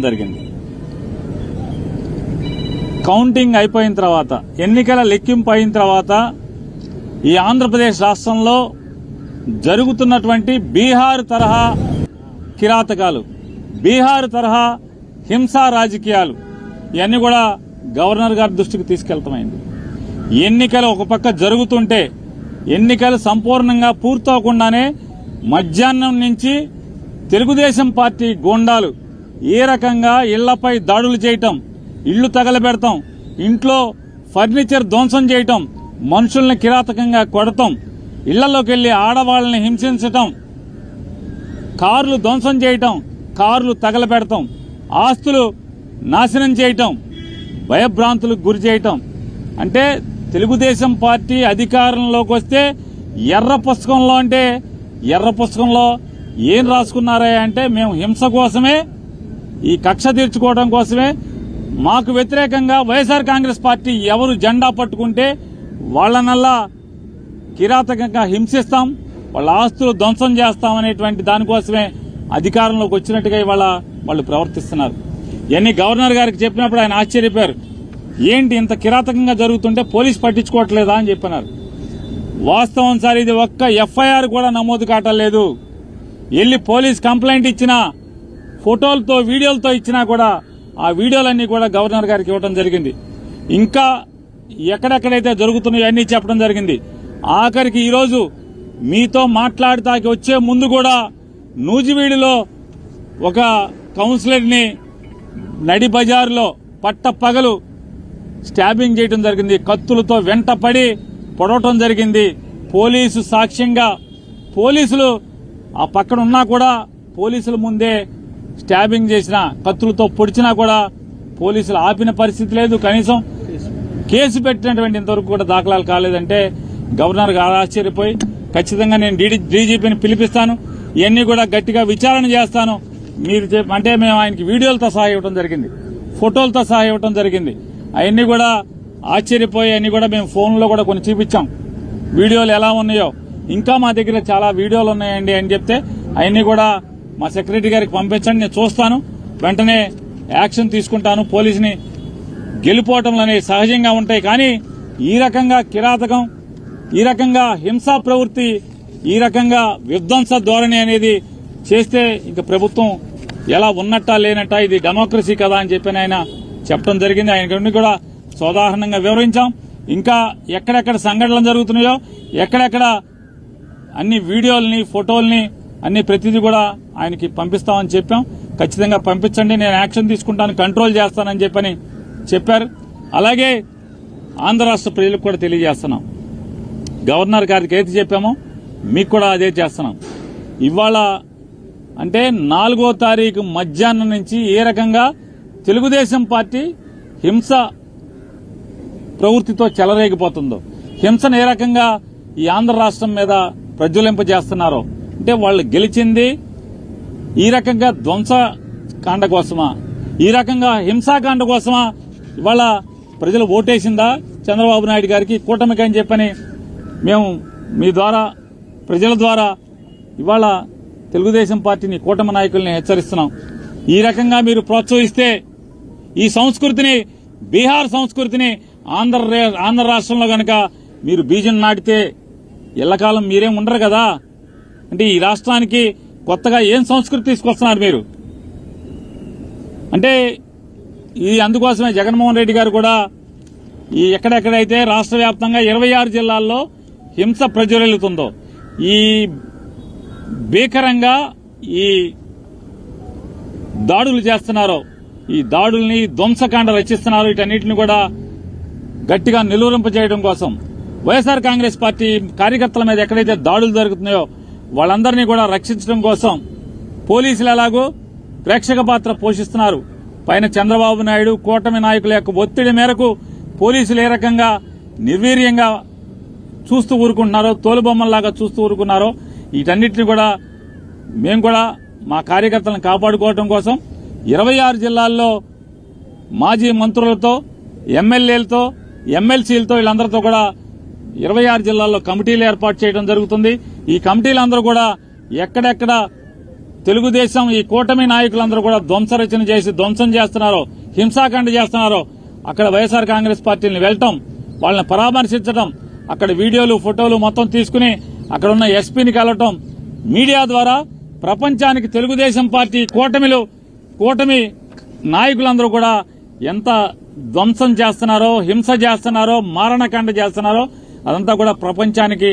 జరిగింది. కౌంటింగ్ అయిపోయిన తర్వాత, ఎన్నికల లెక్కింపు అయిన తర్వాత ఈ ఆంధ్రప్రదేశ్ రాష్ట్రంలో జరుగుతున్నటువంటి బీహార్ తరహా కిరాతకాలు, బీహార్ తరహా హింసా రాజకీయాలు ఇవన్నీ కూడా గవర్నర్ గారి దృష్టికి తీసుకెళ్తామైంది. ఎన్నికలు ఒక పక్క జరుగుతుంటే, ఎన్నికలు సంపూర్ణంగా పూర్తవకుండానే మధ్యాహ్నం నుంచి తెలుగుదేశం పార్టీ గూండాలు ఏ రకంగా ఇళ్లపై దాడులు చేయటం, ఇళ్లు తగలబెడతాం, ఇంట్లో ఫర్నిచర్ ధ్వంసం చేయటం, మనుషుల్ని కిరాతకంగా కొడతాం, ఇళ్లలోకి వెళ్లి ఆడవాళ్లని హింసించటం, కార్లు ధ్వంసం చేయటం, కార్లు తగలబెడతాం, ఆస్తులు నాశనం చేయటం, భయభ్రాంతులకు గురి చేయటం. అంటే తెలుగుదేశం పార్టీ అధికారంలోకి వస్తే ఎర్ర పుస్తకంలో, అంటే ఎర్ర పుస్తకంలో ఏం రాసుకున్నారా అంటే మేము హింస కోసమే, ఈ కక్ష తీర్చుకోవడం కోసమే, మాకు వ్యతిరేకంగా వైఎస్ఆర్ కాంగ్రెస్ పార్టీ ఎవరు జెండా పట్టుకుంటే వాళ్లనల్లా కిరాతకంగా హింసిస్తాం, వాళ్ళ ఆస్తులు ధ్వంసం చేస్తామనేటువంటి దానికోసమే అధికారంలోకి వచ్చినట్టుగా ఇవాళ వాళ్ళు ప్రవర్తిస్తున్నారు. ఇవన్నీ గవర్నర్ గారికి చెప్పినప్పుడు ఆయన ఆశ్చర్యపోయారు. ఏంటి ఇంత కిరాతకంగా జరుగుతుంటే పోలీసు పట్టించుకోవట్లేదా అని చెప్పినారు. వాస్తవం సార్, ఇది ఒక్క ఎఫ్ఐఆర్ కూడా నమోదు కావట్లేదు. వెళ్లి పోలీస్ కంప్లైంట్ ఇచ్చినా, ఫోటోలతో వీడియోలతో ఇచ్చినా కూడా ఆ వీడియోలన్నీ కూడా గవర్నర్ గారికి ఇవ్వడం జరిగింది. ఇంకా ఎక్కడెక్కడైతే జరుగుతున్నాయో అన్నీ చెప్పడం జరిగింది. ఆఖరికి ఈరోజు మీతో మాట్లాడటానికి వచ్చే ముందు కూడా నూజివీడులో ఒక కౌన్సిలర్ని నడి బజారులో పట్టపగలు స్టాబింగ్ చేయడం జరిగింది. కత్తులతో వెంటపడి పొడవటం జరిగింది. పోలీసు సాక్ష్యంగా, పోలీసులు ఆ పక్కన ఉన్నా కూడా పోలీసుల ముందే స్టాబింగ్ చేసిన, కత్తులతో పొడిచినా కూడా పోలీసులు ఆపిన పరిస్థితి లేదు. కనీసం కేసు పెట్టినటువంటి ఇంతవరకు కూడా దాఖలాలు కాలేదంటే గవర్నర్ గారు ఆశ్చర్యపోయి, ఖచ్చితంగా నేను డీజీపీని పిలిపిస్తాను, ఇవన్నీ కూడా గట్టిగా విచారణ చేస్తాను మీరు అంటే మేము ఆయనకి వీడియోలతో సహా ఇవ్వడం జరిగింది, ఫోటోలతో సహా ఇవ్వడం జరిగింది. అవన్నీ కూడా ఆశ్చర్యపోయి అన్ని కూడా మేము ఫోన్లో కూడా కొన్ని చూపించాం, వీడియోలు ఎలా ఉన్నాయో. ఇంకా మా దగ్గర చాలా వీడియోలు ఉన్నాయండి అని చెప్తే అవన్నీ కూడా మా సెక్రటరీ గారికి పంపించండి, నేను చూస్తాను, వెంటనే యాక్షన్ తీసుకుంటాను. పోలీసుని గెలుపోవటంలు అనేవి సహజంగా ఉంటాయి, కానీ ఈ రకంగా కిరాతకం, ఈ రకంగా హింసా ప్రవృత్తి, ఈ రకంగా విధ్వంస ధోరణి అనేది చేస్తే ఇంక ప్రభుత్వం ఎలా ఉన్నట్టా లేనట్టా, ఇది డెమోక్రసీ కదా అని చెప్పి ఆయన చెప్పడం జరిగింది. ఆయన కూడా సోదాహరణంగా వివరించాం. ఇంకా ఎక్కడెక్కడ సంఘటనలు జరుగుతున్నాయో, ఎక్కడెక్కడ అన్ని వీడియోల్ని, ఫోటోల్ని అన్ని ప్రతిదీ కూడా ఆయనకి పంపిస్తామని చెప్పాం. ఖచ్చితంగా పంపించండి, నేను యాక్షన్ తీసుకుంటాను, కంట్రోల్ చేస్తానని చెప్పని చెప్పారు. అలాగే ఆంధ్ర రాష్ట్ర ప్రజలకు కూడా తెలియజేస్తున్నాం, గవర్నర్ గారికి ఏది చెప్పామో మీకు కూడా అదే చేస్తున్నాం. ఇవాళ అంటే 4వ తారీఖు మధ్యాహ్నం నుంచి ఏ రకంగా తెలుగుదేశం పార్టీ హింస ప్రవృత్తితో చెలరేగిపోతుందో, హింసను ఏ రకంగా ఈ ఆంధ్ర రాష్ట్రం మీద ప్రజ్వలింపజేస్తున్నారో, అంటే వాళ్ళు గెలిచింది ఈ రకంగా ధ్వంసకాండ కోసమా, ఈ రకంగా హింసాకాండ కోసమా? ఇవాళ ప్రజలు ఓటేసిందా చంద్రబాబు నాయుడు గారికి, కూటమికి అని చెప్పని మేము మీ ద్వారా, ప్రజల ద్వారా ఇవాళ తెలుగుదేశం పార్టీని, కూటమి నాయకుల్ని హెచ్చరిస్తున్నాం. ఈ రకంగా మీరు ప్రోత్సహిస్తే ఈ సంస్కృతిని, బీహార్ సంస్కృతిని ఆంధ్ర రాష్ట్రంలో గనక మీరు బీజం నాటితే ఎల్లకాలం మీరేం ఉండరు కదా. అంటే ఈ రాష్ట్రానికి కొత్తగా ఏం సంస్కృతి తీసుకొస్తున్నారు మీరు? అంటే ఇది అందుకోసమే జగన్మోహన్ రెడ్డి గారు కూడా ఈ ఎక్కడెక్కడైతే రాష్ట్ర వ్యాప్తంగా 26 జిల్లాల్లో హింస ప్రజ్వలిల్లుతుందో, ఈ భీకరంగా ఈ దాడులు చేస్తున్నారో, ఈ దాడుల్ని ధ్వంసకాండ రచిస్తున్నారో, వీటన్నిటిని కూడా గట్టిగా నిలువరింపజేయడం కోసం, వైఎస్ఆర్ కాంగ్రెస్ పార్టీ కార్యకర్తల మీద ఎక్కడైతే దాడులు జరుగుతున్నాయో వాళ్ళందరినీ కూడా రక్షించడం కోసం పోలీసులు ఎలాగో ప్రేక్షక పాత్ర పోషిస్తున్నారు. పైన చంద్రబాబు నాయుడు, కూటమి నాయకుల యొక్క ఒత్తిడి మేరకు పోలీసులు ఏ రకంగా నిర్వీర్యంగా చూస్తూ ఊరుకుంటున్నారో, తోలుబొమ్మల్లాగా చూస్తూ ఊరుకున్నారో, వీటన్నిటిని కూడా మేము కూడా మా కార్యకర్తలను కాపాడుకోవడం కోసం 26 జిల్లాల్లో మాజీ మంత్రులతో, ఎమ్మెల్యేలతో, ఎమ్మెల్సీలతో, వీళ్ళందరితో కూడా 26 జిల్లాల్లో కమిటీలు ఏర్పాటు చేయడం జరుగుతుంది. ఈ కమిటీలందరూ కూడా ఎక్కడెక్కడ తెలుగుదేశం ఈ కూటమి నాయకులందరూ కూడా ధ్వంసరచన చేసి ధ్వంసం చేస్తున్నారో, హింసాకాండ చేస్తున్నారో అక్కడ వైఎస్ఆర్ కాంగ్రెస్ పార్టీని వెళ్లటం, వాళ్ళని పరామర్శించడం, అక్కడ వీడియోలు ఫోటోలు మొత్తం తీసుకుని అక్కడ ఉన్న ఎస్పీని కలవటం, మీడియా ద్వారా ప్రపంచానికి తెలుగుదేశం పార్టీ కూటమి నాయకులందరూ కూడా ఎంత ధ్వంసం చేస్తున్నారో, హింస చేస్తున్నారో, మారణకాండ చేస్తున్నారో అదంతా కూడా ప్రపంచానికి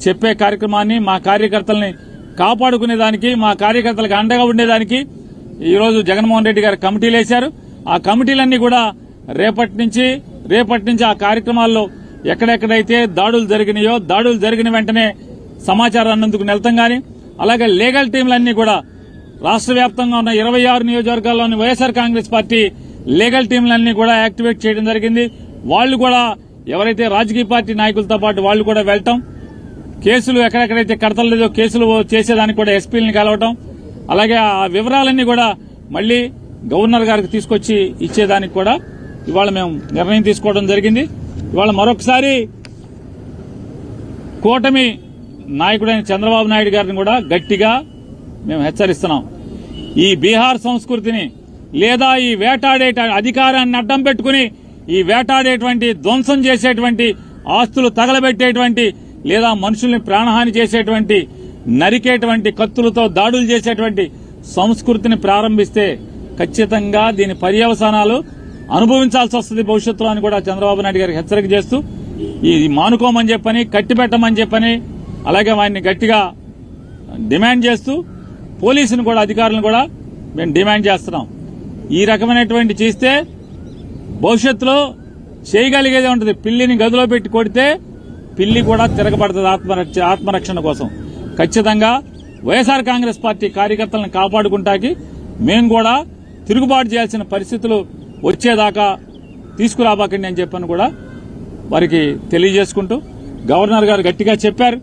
చెప్పే కార్యక్రమాన్ని, మా కార్యకర్తల్ని కాపాడుకునేదానికి, మా కార్యకర్తలకు అండగా ఉండేదానికి ఈరోజు జగన్మోహన్ రెడ్డి గారు కమిటీలు వేశారు. ఆ కమిటీలన్నీ కూడా రేపటి నుంచి ఆ కార్యక్రమాల్లో ఎక్కడెక్కడైతే దాడులు జరిగినాయో, దాడులు జరిగిన వెంటనే సమాచారాన్ని అందుకు వెళ్తాం గాని, అలాగే లీగల్ టీంలన్నీ కూడా రాష్ట్ర వ్యాప్తంగా ఉన్న 26 నియోజకవర్గాల్లోని వైఎస్ఆర్ కాంగ్రెస్ పార్టీ లీగల్ టీంలన్నీ కూడా యాక్టివేట్ చేయడం జరిగింది. వాళ్లు కూడా ఎవరైతే రాజకీయ పార్టీ నాయకులతో పాటు వాళ్లు కూడా వెళ్లటం, కేసులు ఎక్కడెక్కడైతే కడతలేదో కేసులు చేసేదానికి కూడా ఎస్పీలని కలవటం, అలాగే ఆ వివరాలన్నీ కూడా మళ్లీ గవర్నర్ గారికి తీసుకొచ్చి ఇచ్చేదానికి కూడా ఇవాళ మేము నిర్ణయం తీసుకోవడం జరిగింది. ఇవాళ మరొకసారి కూటమి నాయకుడైన చంద్రబాబు నాయుడు గారిని కూడా గట్టిగా మేము హెచ్చరిస్తున్నాం. ఈ బీహార్ సంస్కృతిని లేదా ఈ వేటాడే అధికారాన్ని అడ్డం పెట్టుకుని ఈ వేటాడేటువంటి, ధ్వంసం చేసేటువంటి, ఆస్తులు తగలబెట్టేటువంటి లేదా మనుషుల్ని ప్రాణహాని చేసేటువంటి, నరికేటువంటి, కత్తులతో దాడులు చేసేటువంటి సంస్కృతిని ప్రారంభిస్తే ఖచ్చితంగా దీని పర్యవసానాలు అనుభవించాల్సి వస్తుంది భవిష్యత్తులో అని కూడా చంద్రబాబు నాయుడు గారికి హెచ్చరిక చేస్తూ ఇది మానుకోమని చెప్పని, కట్టిపెట్టమని చెప్పని, అలాగే వారిని గట్టిగా డిమాండ్ చేస్తూ పోలీసును కూడా, అధికారులను కూడా మేము డిమాండ్ చేస్తున్నాం. ఈ రకమైనటువంటి చేస్తే భవిష్యత్తులో చేయగలిగేదే ఉంటుంది. పిల్లిని గదిలో పెట్టి కొడితే పిల్లి కూడా తిరగబడుతుంది ఆత్మరక్షణ కోసం. ఖచ్చితంగా వైఎస్ఆర్ కాంగ్రెస్ పార్టీ కార్యకర్తలను కాపాడుకుంటాకి మేము కూడా తిరుగుబాటు చేయాల్సిన పరిస్థితులు వచ్చేదాకా తీసుకురాబాకండి అని చెప్పని కూడా వారికి తెలియజేసుకుంటూ, గవర్నర్ గారు గట్టిగా చెప్పారు,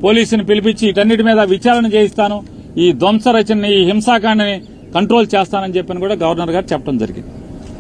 పోలీసుని పిలిపించి వీటన్నిటి మీద విచారణ చేయిస్తాను, ఈ ధ్వంస రచనని, ఈ హింసాకాండని కంట్రోల్ చేస్తానని చెప్పని కూడా గవర్నర్ గారు చెప్పడం జరిగింది.